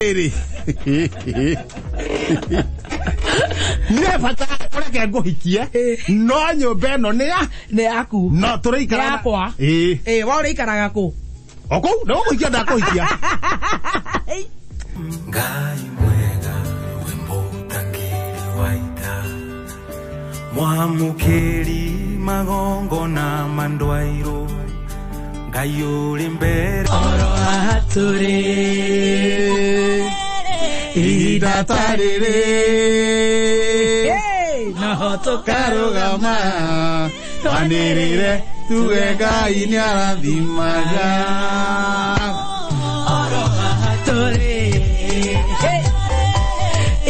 eri Nefata ora ke gohikia no nyombe no ne aku no turaikara yakwa wa uraikaraga ku oko no gohikia da gohikia ngai mwega wembo tangiri waita mwamukeri magongo na mandwairo ngai uri mbere oro aturi idatarire no tokarugama wanirire tuwega inyara dhimaga oro aturi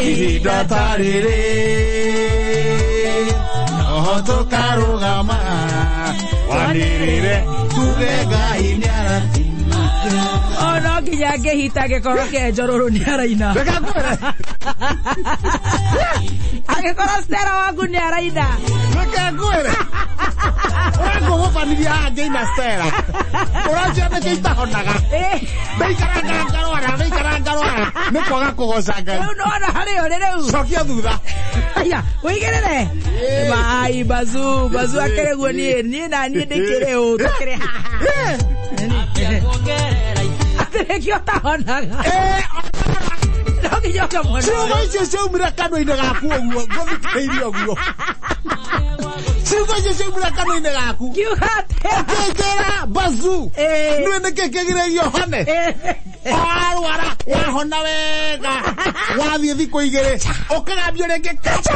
idatarire no tokarugama wanirire tuwega inyara dhimaga ono kinyage hitage koroke jororo ni araina ake korostera wangu ni araina Wekagwere Wako wafaniria age ina stera Uraja na keita honaga Beikaranga roara Nikwaga kugoca ngai unaona hari ore reu Cokia thutha aya wigerere bai bazu akereguo ni na ni ndikire u tukire haha aterekio tahonaga Nokijyoka mwana Sio mira kano ina gaku oguo Gothikeirio oguo Sio mira kano ina gaku Kiuhate Kekera bazu Nwene kekegirerio hone Wara wahona wega Wathie thiko igere Okagambio renge kacha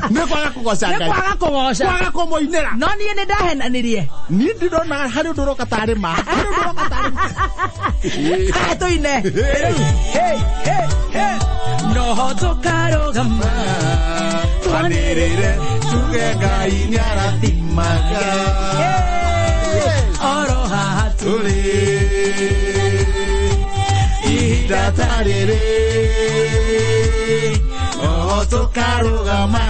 Nekwaga kugoca ngai Kwaga kumoinera No niĩ nĩ ndahenanirie Niĩ ndirona harĩ ũndũ ũroka tarĩ ma Tuine no tukarugama twanĩrĩre tuge ngai nĩarathimaga oro haha tũrĩ ihinda ta rĩrĩ no tukarugama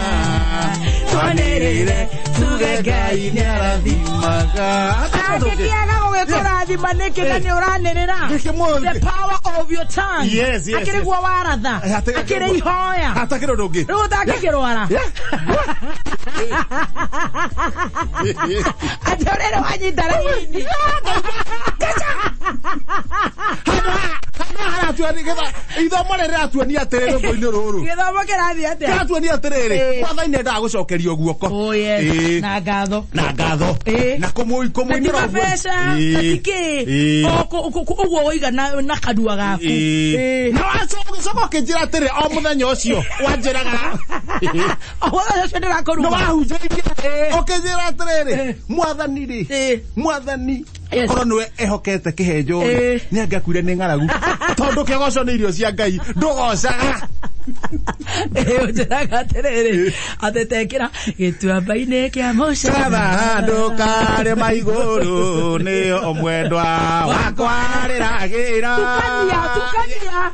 twanĩrĩre tuge ngai nĩarathimaga Akikiaga gũgĩkũrathima nĩkĩ na nĩ ũranĩrĩra the power of your tongue akĩrĩ guo waratha akĩrĩ ihoya atakĩrĩ ũndũ ũngĩ rĩu ũtangĩkĩrwara atĩ ũrĩrĩ wanyita raini ithomo rĩratuonia atĩrĩrĩ rũmbo-inĩ rũrũ gĩthomo kĩrathiĩ atĩa kĩratuonia atĩrĩrĩ Mwathani nĩendaga gũcokerio guoko na ngatho na kũmũinĩra ũguo ũiga na kanua gaku na wacoka ũkĩnjĩra atĩrĩ o mũthenya ũcio wanjĩraga o mũthenya ũcio ndĩrakũruma nĩ wahunjĩirie ũkĩnjĩra atĩrĩrĩ Mwathani korwo nĩwe ehokete kĩhenjo nĩangakuire nĩ ng'aragu tondũ kĩgoco nĩ irio cia Ngai ndũgocaga ũnjĩraga atĩrĩrĩ atetekĩra gĩtuamba-inĩ kĩa mũcaba ndũkarĩma igũrũ nĩyo mwendwa wakwa rĩragĩra tukania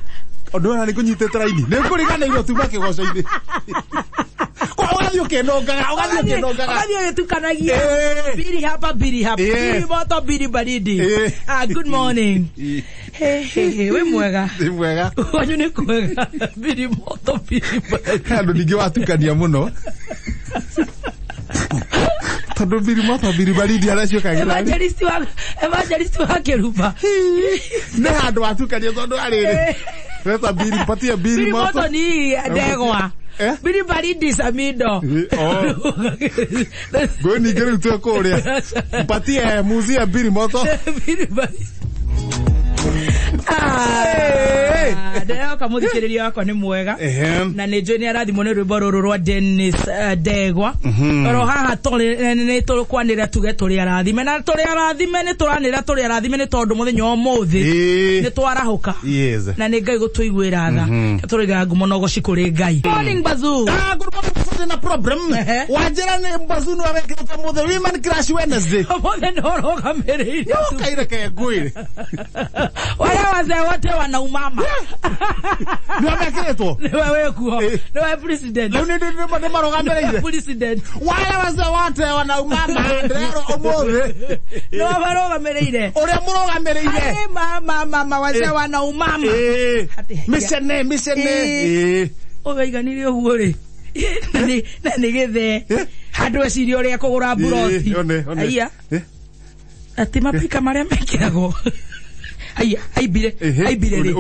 ũndũ ũyũ nĩ kũnyitĩte raini nĩ kũriganĩirwo tuma kĩgoco-inĩ ugathiĩ ũgĩtukanagia biri hapa biri moto biri baridi good morning we mwega wanyu nĩ kwega biri moto biri baridi andũ ningĩ watukania mũno tondũ biri moto biri baridi araciũkagĩra evangelist wa kĩruba nĩ handũ watukania tondũ arĩrĩ Reta biri patia biri moto ni ndegwa biri baridi samido Goni gere tu kũrĩa patia muzia biri moto biri baridi Ndeo kamuthikĩrĩria wakwa nĩ mwega na nĩ njũĩ nĩ arathimwo nĩ rwĩmbo rũrũ rwa Dennis Ndegwa oro haha nĩ tũkwanĩra tuge tũrĩ arathime na tũrĩ arathime nĩ tũranĩra tũrĩ arathime nĩ tondũ mũthenya ũmũthĩ nĩ twarahũka na nĩ Ngai gũtũiguĩra tha tũrĩga ngumo no gũcikũrĩ Ngai. Morning Bazu. Good morning Nonde na problem. Wajira ne mbazunu aweketa mo the women crash Wednesday. Mothe ndoroga merire. Yo kaire ke gwire. Wale wazee wote wana umama. Ni ameketwo. Ni wewe kuo. Ni wewe president. Leo ni maroga merire. President. Wale wazee wote wana umama. Ndero omothe. No maroga merire. Ore muroga merire. Mama wazee wana umama. Misene. Ogaiganire uguo na nigithe handu eciria uria kugura buroti aya ati mapika maria mekirago aya aibire ri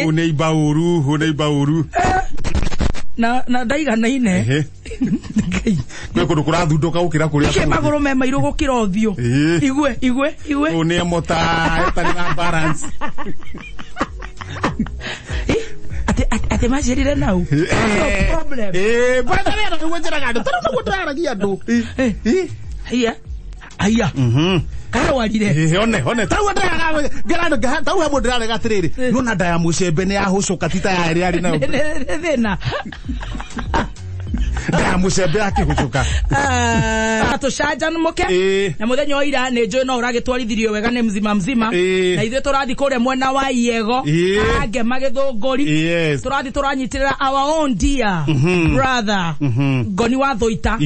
uneiba uru na ndaigana ine kwe kundu kurathunduka gukira kuria ke maguru me mairu gukira othio igwe une mota etani na balance ate majirire nau no problem bwana leo ngojera gado tano ngotara giado aya kana warire one tau ndara gerano tau he mundu ndara gatiriri nona ndaya mucembe ni yahucuka tita ya iri ari nayo thina ndaya mucembe akihucuka tucanja muke na muthenya oira ne njoy no uragitwarithirio wega ne mzima na ithuĩ tũrathi kũrĩa mwena wa Iego ange magĩthũngũri tũrathi tũranyitirĩra our own dear brother Ngoni wa Thoita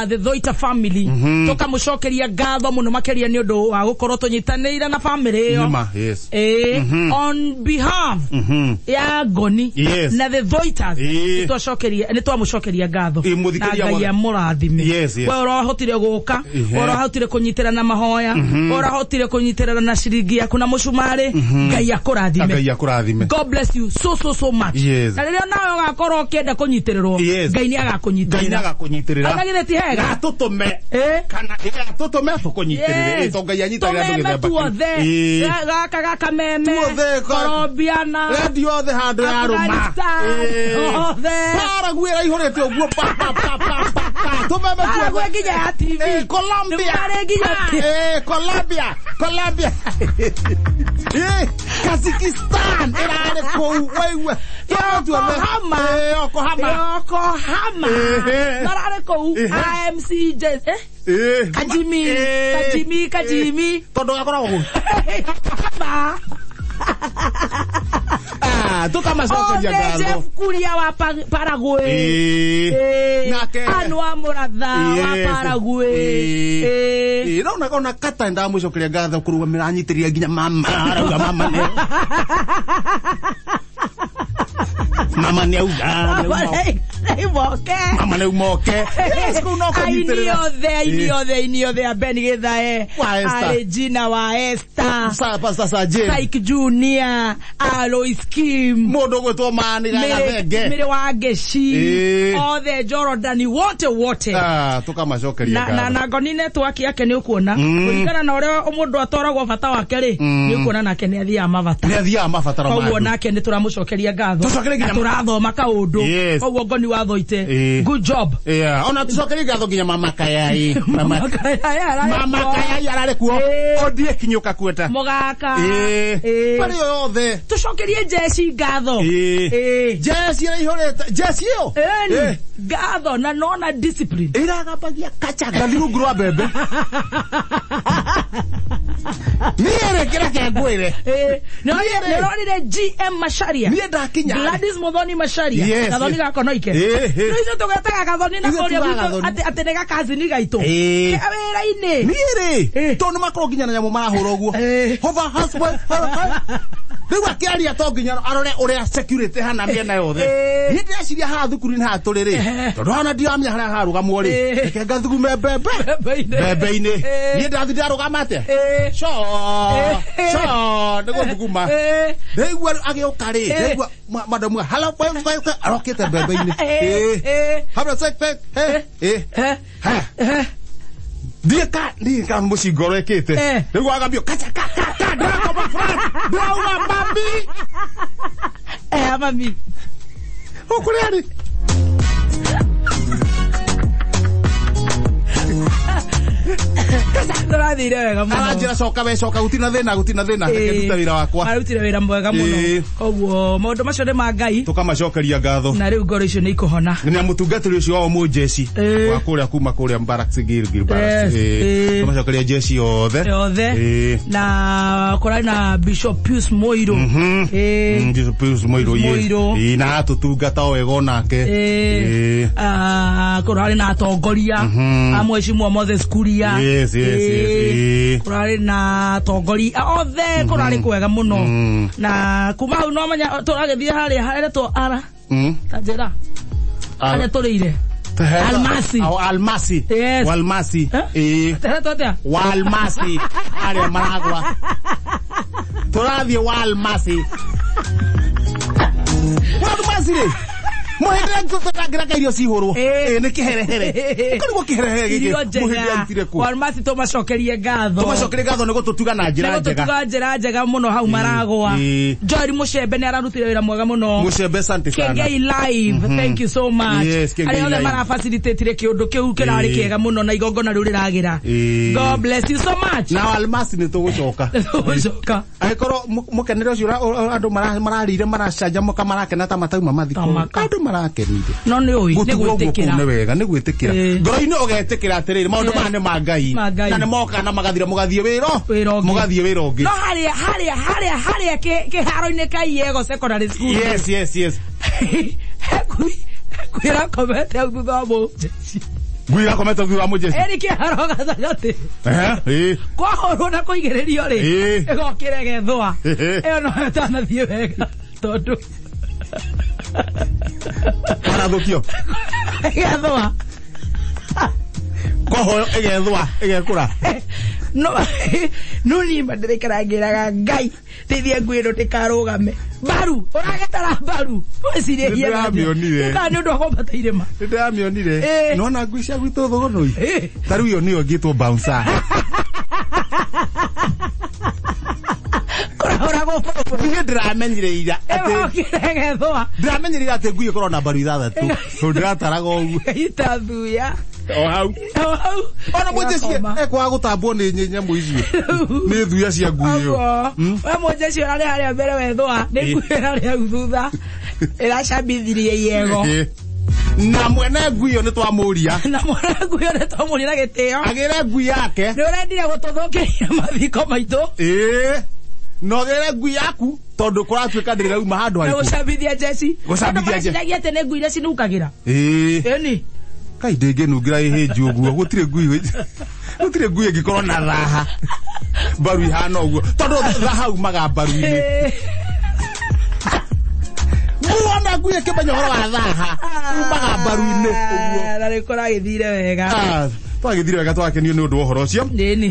the Thoita family tũkamũcokeria ngatho mũno makĩria nĩ ũndũ wa gũkorwo tũnyitanĩire na family ĩyo on behalf ya Ngoni na the Thoitas nĩ twamũcokeria ngatho na Ngai amũrathime we ũrahotire gũka ũrahotire kũnyitĩra na mahoya ũrahotire kũnyitĩra na ciringi yaku na mũcumari Ngai akũrathime. God bless you so much. Na rĩrĩa nawe ũgakorwo ũkĩenda kũnyitĩrĩrwo Ngai nĩ agakũnyitĩrĩra agagĩre ti hega gatũtũme kana gatũtũme tũkũnyitĩrĩre to Ngai anyitagĩra andũ gĩthemba gaka meme Colombiana radio othe handũ ya rũma para gwĩra ihũrĩte ũguo tumeme tuwe nginya ya TV Colombia Kazakhstan irare kou wewe Yokohama narare kou IMCJ Kajimi todo gakoragwo tukamacokeria ngatho kuria wa Paraguay Anwa Muratha wa Paraguay na kata ndamucokeria ngatho kurũgamĩra anyitĩrĩria nginya mama arauga mama nĩ auga mama nĩ moke iniothe abeni githae Regina wa Esther Pastor Sajin Saik Junior Alois Kim mundu gwitwo maniga thenge mire wa Geci othe Jordan wote tukamacokeria na Ngoni network yake ni ukuona kuringana na uria mundu atoragwo bata wake ri ni ukuona nake ni athia mabatara koguo nake ni turamucokeria ngatho turathoma kaundu koguo Ngoni wa Thoite good job ona tucokeria ngatho nginya mama Kayai arare kuo odie kinyuka kweta mugaka bari yothe tucokerie Jesse ngatho Jesse ihorete Jesse yo ngatho na nona discipline iragabagia kacha gathiru ngurwa bebe niere kira ke ngwire nĩronire GM Macharia niĩ ndakinya Gladys Muthoni Macharia gathoni gako noike nĩithuĩ tũgetaga gathoni na kũrĩa gwitũ atĩ nĩ gakazini gaitũ wĩra-inĩ niĩ tondũ makorwo nginya na nyamũ marahũra ũguo hover husband rĩu akĩaria to nginya arore ũrĩa security hana mĩena yothe niĩ ndĩreciria haha thukuru-inĩ haha tũrĩ tondũ hana ndiramenya harĩa harũgamwo rĩ reke ngathugume mbembe-inĩ niĩ ndathi ndarũgama atĩa nĩguo thuguma rĩigua agĩũka rĩ rĩigua madamu hala arokĩte mbembe-inĩ Ndika mũcingo rekĩte rĩu agambio kacha ndakoma ndauga mami ukuri ari Turathire wega muno. Aranjira coka we coka gutina thina reke tuta wira wakwa. Arutire wira mwega muno. Koguo maundu macio ni ma Ngai. Tukamacokeria ngatho. Na riu ngoro icio ni ikuhona. Ni amutungatiri ucio wa mu Jesse wa kuria kuma kuria Barracks Gilbert. Tumacokeria Jesse othe. Na kurari na Bishop Pius Moiro. Bishop Pius Moiro ye. Na tutungata wega onake. Kurari na atongoria amweshimwa Moses Kuria. Yes. Kurari na atongoria othe kurari kwega muno. Na kuma hau no manya turagithie haria to ara. Tajera. Ale torire. Almasi. Almasi. Yes. Walmasi. Tata. Walmasi. Ale maragwa. Turathie Walmasi. Walmasi. Muhindira tutagira kairio cihurwo ni kiherehere karigo kiherehere giki muhindira ntire ku Walmasi tumacokerie ngatho nigo tutuga na njira njega muno hau maragwa Jory Mucembe ni ararutire wira mwega muno Mucembe asante sana Kengei live thank you so much ari ole mara facilitate kiundu kiu kirari kiega muno na igongona riu riragira God bless you so much na Walmasi ni tugucoka aikoro mukenere ucio andu mararire maracanja muka marakena ta matauma mathiko andu marakenire no ni oi ni gwitikira ni wega ni gwitikira ngoro-ini ugetikira atiriri maundu mane ma Ngai na ni moka na magathira mugathie wira ungi no haria kiharo-ini kai yego secondary school yes kwira komete au thutha mo gwira komete au thutha mo Jesse eri kiharo gatagati kwa horo na kuigererio ri igokire gethwa iyo no etanathie wega tondu Arathukio. Egethwa. Koho egekura. No ni mandirikaragira Ngai. Tithie ngwiro tikarugame. Baru, uragetara baru. Wecire hiya. Ndamionire. Kana ndu akombataire ma. Ndamionire. No na ngui cia gwitå thogonoi. Tariu yo niyo ngitwo bouncer. Ndiye ndiramenyire ira ndiramenyire ati ngui ikorwo na mbaru ithathatu to ndirataraga uguo itathuya hau ona Mujeci ekwaga gutambwo ni nyamu icio ni thuya cia ngui iyo we Mujeci ona ri haria mbere wethwa ni ngui haria thutha iracambithirie yego na mwene ngui iyo ni twamuria na gitio agire ngui yake ni urendire gututhukiria mathiko maitu no gere ngui yaku tondu kuratuika ndirauma handu haiku gucambithia Jesse gucambithia tene ngui iria cinukagira ni kai ndinginungira ihinji uguo gutire ngui ingikorwo na raha mbaru ihana uguo tondu raha umaga mbaru-ini muona ngui ikimenya uhoro wa raha umaga mbaru-ini uguo na rikora githire wega twagithire wega twakenio ni undu uhoro ucio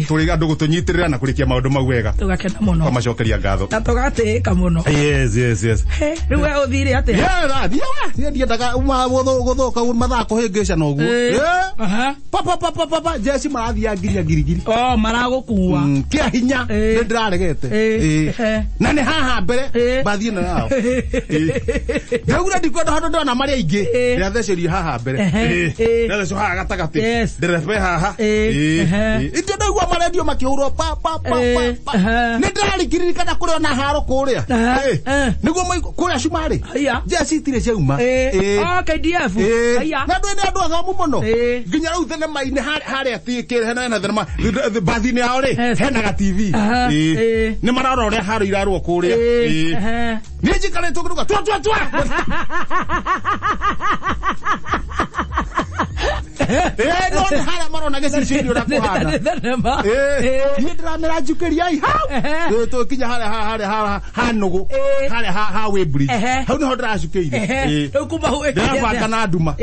turi andu gutunyitirira na kurikia maundu mau wega tugakena muno twamacokeria ngatho na tugateka muno yes riu we uthire atia ndiendaga guthuka mathaa kuhingica na uguo papa Jesse marathia ngirigiri maragukua kia hinya ni ndiraregete na ni haha mbere bathie na yao ndagura ndikwenda handu ndona mari aingi ndatheceria haha mbere ndatheco haha gatagati ndirebe haha indio ndaigua marendio makihurwo pa ni ndirarikiririkana kuria na haro kuria niguo kuria cumari Jesse itire ciauma KDF na ndu ni andu athomu muno nginya riu thenema-ini haria tikire hena thenema bathi-ini yao ri hena ga TV ni mararora uria haro irarwo kuria ni njikaritwo ngiruga twa no ni haria marona gicicio uria kuhana ni ndiramera njukiria ai hau tukinya haria hanugu haria ha Weybridge hau niho ndiracukiire riu kuma hu ndabanga na nduma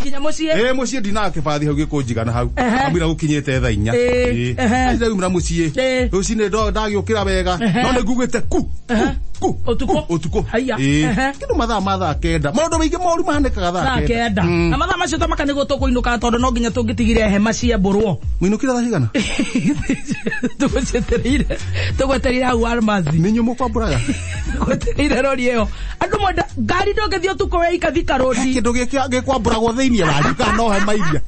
kinya mucie mucie ndina kibathi hau gikunjigana hau amira gukinyite thaa 4 ndaumira mucie rucini ndagiukira wega no nigugite utuko haya kindu mathaa kenda maundu maingi moru mahanikaga thaa kenda na mathaa macio tamaka nigo tukuinuka tondu no nginya tungitigire hema cia mburwo mwinukira thaa cigana tugweterire hau Almasi ninyu mukwamburaga gweterire rori iyo andu monda ngari ndongethio tuko we ikathika rodi kindu gikwamburagwo thiini wa nduka no hema iria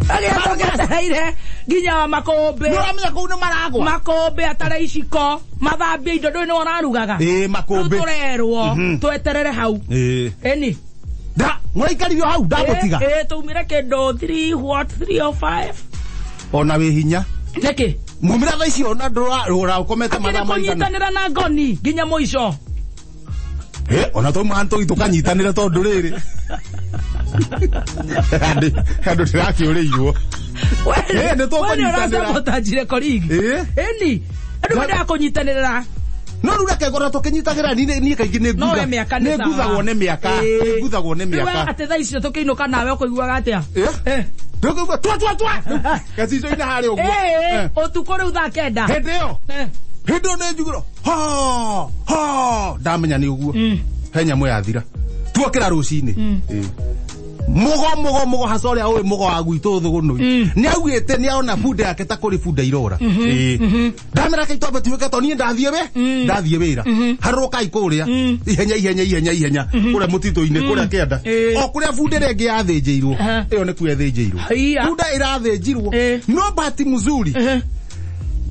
Agĩcokereire nginya wa makombe. Nĩũramenya kũu nĩ maragwa. Makombe atarĩ iciko. Mathambia indo ndũĩ nĩ wararugaga. Makombe. Tũrerwo tweterere hau. Eni. Da, mũraikaririo hau ndamũtiga. Tumire kĩndũ 3 or 5. Ona wĩ hinya. Nĩkĩ? Mumira thaa icio na ndũra ũkomete mathaa maigana. Kũnyitanĩra na ngoni nginya mũico. Ona tũma tũkanyitanĩra tondũ rĩrĩ. Handũ ndĩrakĩũrĩirwo. Nĩ tũkũnyitanĩra. Ũtanjire korigi. Eni. Andũ ndakũnyitanĩra. No rura kegora tũkĩnyitagĩra niĩ kaingĩ nĩ nguthagwo nĩ mĩaka. Nĩ nguthagwo nĩ mĩaka. Atĩ thaa icio tũkĩinũka nawe ũkũiguaga atĩa? Ndũkũigua twa. Gacico-inĩ harĩa ũguo. Ũtukũ rĩu thaa kenda. Hĩndĩ ĩyo. Hĩndĩ ĩyo nĩ njugĩro. Ndamenya nĩ ũguo. He nyamũ yathira. Tuokĩra rũcinĩ. Mugo haca ũrĩa ũĩ mugo wa gwitũ thũgũnũ. Nĩ augĩte nĩ aona bunda yake ta kũrĩ bunda irora. Ndamera kaitwa tuĩke to niĩ ndathiĩ wĩra. Harũkai kũrĩa. Ihenya. Kũrĩa mũtitũ-inĩ kũrĩa kĩanda. O kũrĩa bunda ĩrĩa ĩngĩ yathĩnjĩirwo. Ĩyo nĩ kuo ĩthĩnjĩirwo. Bunda ĩrathĩnjirwo. No bahati mzuri.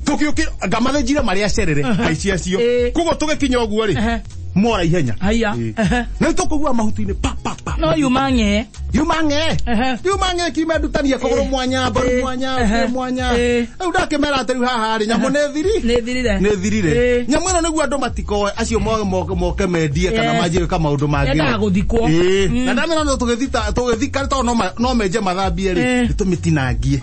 Tũkĩũkĩra ngamathĩnjire marĩa acerere aici acio. Koguo tũgĩkinya ũguo rĩ. Mora ihenya. Na tũkũgua mahuti-inĩ pa. No yumange kimendutania kũgũrũ mwanya mbaru mwanya. Rĩu ndakĩmera atĩ rĩu haha rĩ nyamũ nĩ thirire. Nyamũ ĩno nĩguo andũ matikoe acio moke mendie kana manjĩka maũndũ mangĩ. Ndagũthikwo. Na ndamena no tũgĩthika tondũ no menje mathambie rĩ tũmĩtinangie.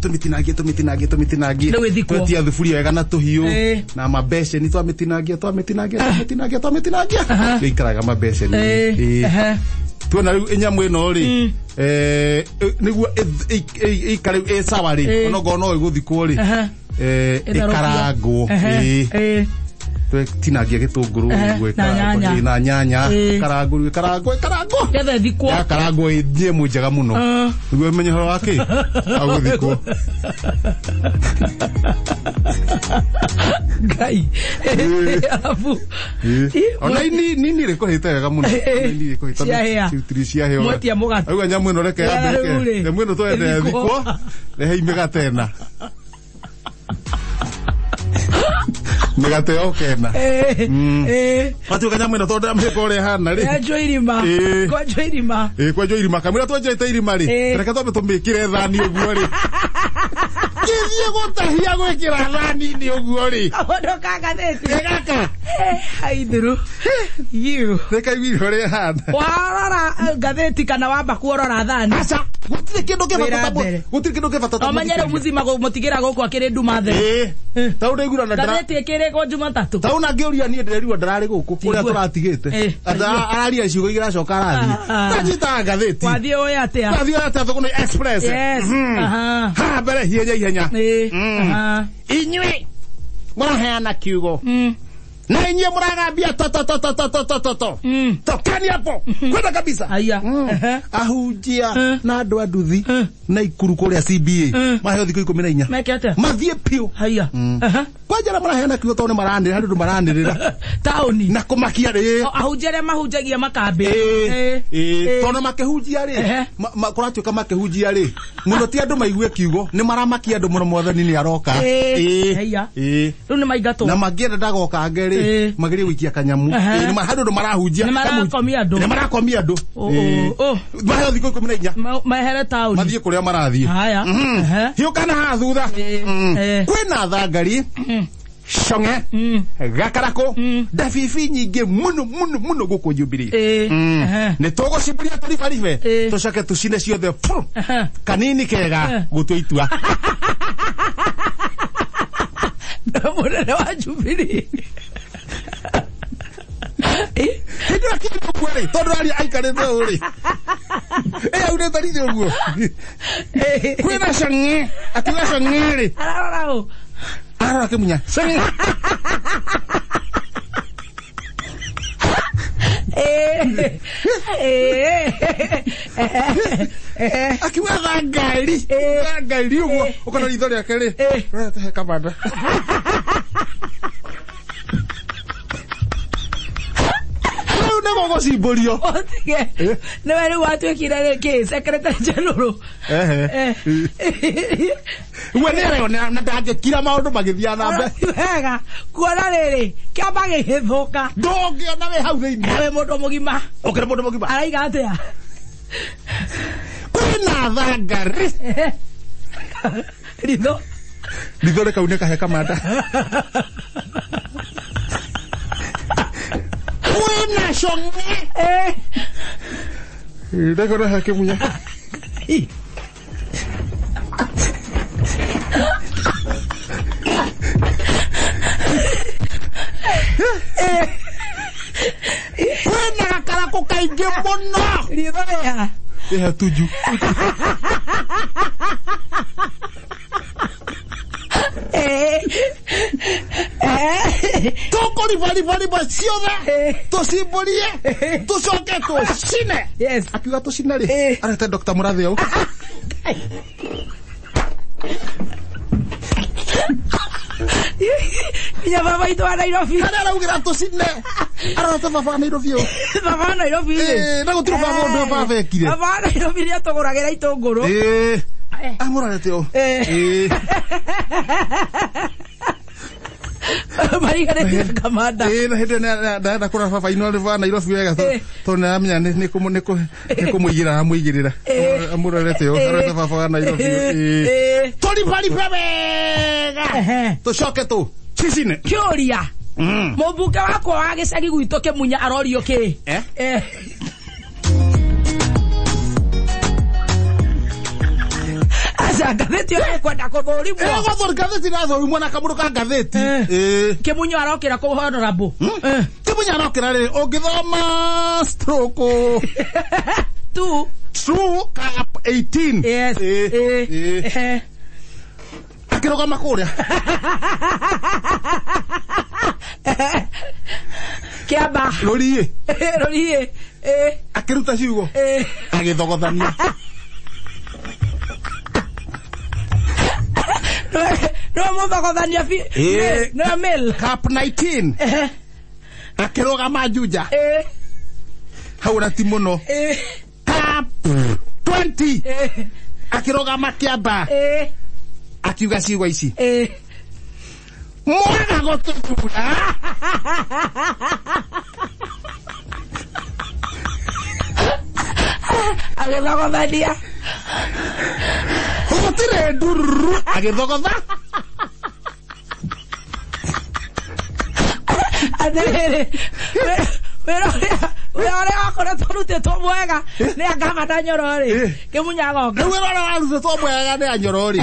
Tũmĩtinangie. Twetia thuburia wega na tũhiũ na mabeceni twamĩtinangia. Gĩikaraga mabeceni. Tuona rĩu nyamũ ĩno rĩ nĩguo ĩikare sawa rĩ onogo no ĩgũthikwo rĩ ĩkarangwo twetinagia gĩtũngũrũ gwĩka na nyanya karangwo getha thikwo karangwo nyemũ njega mũno nĩguo menye horo wake agũthikwo Ngai. Alafu. Ona nini rĩkũhĩte wega mũno. Nini rĩkũhĩte. Cia heo. Mwetia mũgate. Auga nyamũ ĩno reke yambĩke. Nyamũ ĩno twende thikwo. Rehe mĩgate ĩna. Mĩgate yokena. Watu nyamũ ĩno tondũ amĩka ũrĩa hana rĩ. Kwenjwo irima. Kamũira twenjete irima rĩ. Reke twambe tũmĩkĩre thani ũguo rĩ. Gĩthiĩ gũtahia gwĩkĩra thani-inĩ ũguo rĩ. Kaũndũ ka ngathĩti. Gaka. Haithuru. Reka igwire ũrĩa hana. Warora ngathĩti kana wamba kuorora thani. Aca. Gũtirĩ kĩndũ kĩbata. Omanyere mũthima mũtigĩra gũkũ akĩrĩ nduma thĩ. Tau ndĩgura na ngathĩti ĩkĩrĩkwo Jumatatũ. Tau na ngĩũria niĩ ndĩrerigwo ndararĩ gũkũ kũrĩa tũratigĩte. Araria ciugo igĩracoka arathiĩ. Tanyita ngathĩti. Wathiĩ ũĩ atĩa? Wathiĩ atĩa thũgũnũ express. Ha mbere ihenya. Inyuĩ mũraheana kiugo. Na inyuĩ mũragambia tokeni hapo kwenda kabisa. Ahunjia na andũ a nduthi na ikuru kũrĩa CBA maheo thikũ 14 mekete mathiĩ piũ. Kwanja na mũraheana kiugo tondũ maranĩrĩra andũ maranĩrĩra taũni na kũmakia rĩ. Ahunjia arĩa mahunjagia makambĩ. Tondũ makĩhunjia rĩ kũratuĩka makĩhunjia rĩ mũno ti andũ maigue kiugo nĩ maramakia andũ mũno mwathani nĩ aroka. Rĩu nĩ maingatwo na mangĩenda ndagoka ngeri magerie gũikia kanyamu. Nĩ handũ marahunjia. Nĩ marakomia andũ. Maheo thikũ 14 mahere taũni mathiĩ kũrĩa marathiĩ. Hiũka na haha thutha kwĩna thangari Shonge gakarako dafifi nyingĩ mũno gũkũ Jubilee. Nĩ tũgũcimburia tũribaribe tũcoke tũcine ciothe kanini kega gũtua itua. Mũnene wa Jubilee Hĩndĩ ĩyo kĩndũ kwĩrĩ tondũ arĩa aikarĩte ũrĩ aunĩte rithĩ ũguo kwĩna Shonge akiuga Shonge rĩ arora kĩmunya akiuga thangari ũguo ũkona ritho rĩake rĩ rĩretehe kamanda. Rĩu nĩ Togo simbolio. Otige. Ne wale watu ekira ke secretary general. Wenere na ndage kira maundu magithia na mbe. Wega. Kuona riri. Kia bage hithuka. Ndogi ona we hau thiini. Awe mundu mugima. Okere mundu mugima. Araiga atia. Kwina thangari. Ritho. Ritho le kauneka he kamanda. Kwina shonge. Ndako na hake munya. Kwina kala ko kaige mono. Ritho ya. Ya tuju. Toko ni vali basiona. To simbolie. To soke to sine. Yes. Akiwa to sinale. Arata Dr. Murathe au. Ya baba ito ana Nairobi. Kana ugira to sine. Arata baba Nairobi au. Baba Nairobi. Na guturu baba ndo baba ekire. Baba Nairobi ya togoragera itongoro. Amurate o. Marigare kamanda. Na hete na kura baba ino le va Nairobi wega to na amenya ni kumuigira amuigirira. Amurate o arata baba Nairobi. Tori pali pega. To shoke to. Sisine. Kyoria. Mubuke wako wa gicagi gwito Kimunya arorio ki? Asa gazeti yo kwenda kuthũrimwo. Gũthũri gazeti na thũrimwo na kamũndũ ka gazeti. Kimunya arokĩra kũ honorable. Kimunya arokĩra rĩ ũngĩthoma stroke. True cap 18. Yes. Akĩrũgama kũrĩa. Kiamba. Rũriĩ. Rũriĩ. Akĩruta ciugo. Agĩthogothania. No muthogothania fi. No mil. Cap 19. Akĩrũgama Juja. Hau na ti mũno. Cap 20. Akĩrũgama Kiamba. Akiuga ciugo ici. Mwana gũtũkura. Agĩthogothania. Gũtirĩ ndururu. Agĩthogotha. Atĩrĩrĩ. Wĩra ũrĩa wakoretwo ũrutĩtwo mwega nĩ angavana Nyorori. Kimunya agoka. Rĩu wĩra ũrĩa warutĩtwo mwega nĩ Nyorori.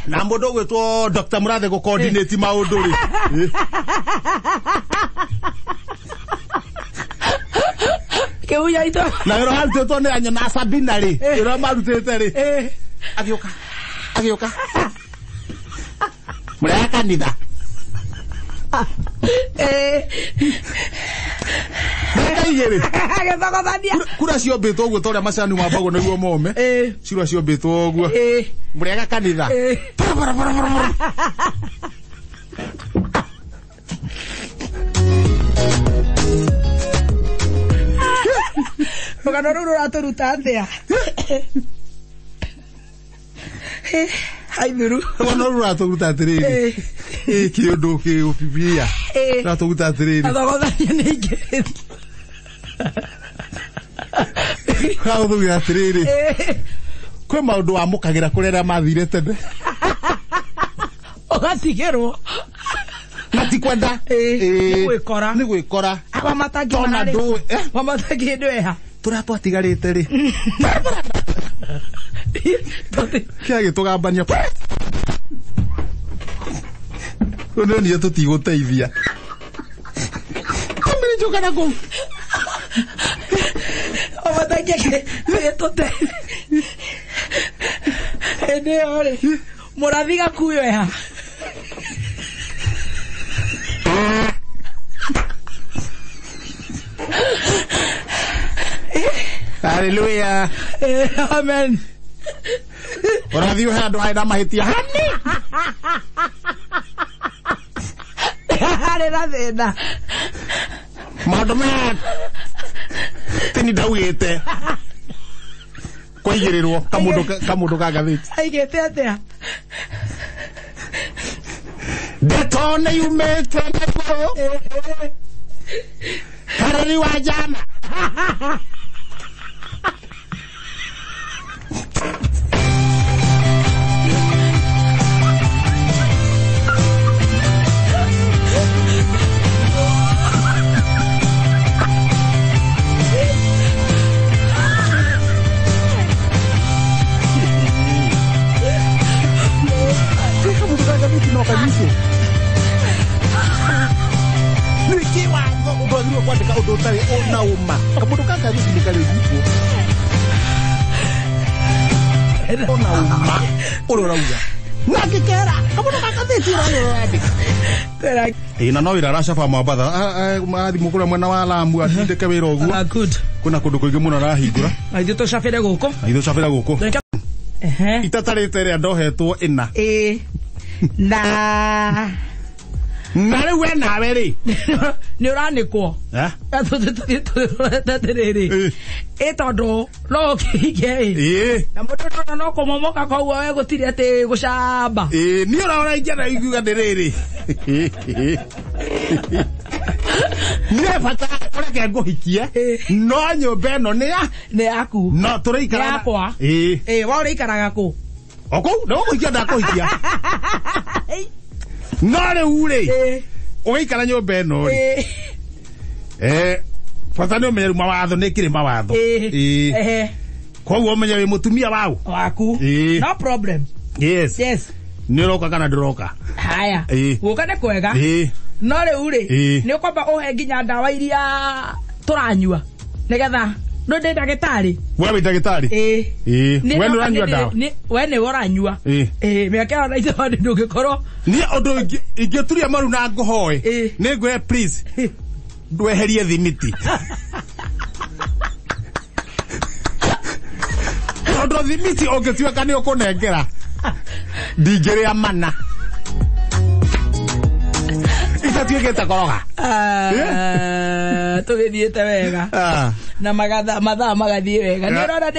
Na mũndũ ũgwĩtwo Dr. Murathe gũ-coordinate maũndũ rĩ. Kimunya ito. Na wĩra warutĩtwo nĩ Anya na Sabina rĩ. Wĩra marutĩte rĩ. Agĩũka. Mũrĩa kanitha. Ndagĩrĩ. Agĩthogothania. Kura ciombĩtwo ũguo ta ũrĩa macani mambagwo nĩguo mome. Cirua ciombĩtwo ũguo. Mũrĩa kanitha. Bara. Rũgano rũrũ rũratũruta atĩa? Haithuru. Rũgano rũrũ rũratũruta atĩrĩrĩ. Kĩũndũ kĩũpipia. Rũratũruta atĩrĩrĩ. Athogothania nĩ ingĩ. Rũratũruta atĩrĩrĩ. Kwĩ maũndũ wamũkagĩra kũrĩa arĩa mathire tene. Ũgatigĩrwo. Matikwenda. Nĩ gwĩkora. Aba matangĩona rĩ. Mamatangĩndweha. Tũrĩa twatigarĩte rĩ. Kĩagĩtũgambania. Rĩu nĩ tũtigũteithia. Kamĩrĩ njũkana kũu. Mamatangĩtũteithia. Hĩndĩ ĩyo rĩ. Mũrathi gakuoya. Hallelujah. Amen. Ũrathiĩ handũ harĩ na mahĩtia hani. Harĩ na thĩna. Maũndũ maya Tini ndawite. Kwaigirirwo kamundu ka gathiti. Aigete atia. Detone yumete nayo. Karari wa jana. Kwandika undu utari ona uma kamundu kaka ni kale guko ona uma urorauga ngakikera kamundu kaka thitira urandika tera ina no ira rashafa mabatha mathi mukura mwena wa Lamu atindike wira uguo good kuna kundu kuingi muno rahingura aithu tucabire guko itatarite ria ndohetwo ina na Nare we nawe ri ni uranikwo tatiriri itondo no kige na mutoto no kumomoka kwa we gutiri ati gucamba ni uraora ingena iguga ndiriri ne fata ureke nguhikie no nyumba eno ni yaku no turaikara yakwa wa uraikaraga ku oko no guhikia ndakuhikia Nare ure. Ugaikara nyumba eno ri. Fata ni umenyeru mawatho ni kiri mawatho. Koguo umenye wi mutumia wau. Waku. No problem. Yes. Ni roka kana ndiroka. Haya. Guka ne kwega. Nare ure. Ni ukwamba uhe nginya ndawa iria turanyua. Nigetha no ndi ndagitari. Wewe ndagitari? Wewe uranyua ndawa? Wewe ni uranyua. Miaka ona itho ndungikorwo. Ni undu ingituria maru na nguhoe. Ni ngwe please. Ndweherie thimiti. Undu thimiti ungituika ni ukunengera. Ndingiria mana. Itatuigite koroga. Tugithiete wega. Na mathaa magathie wega. Ni urona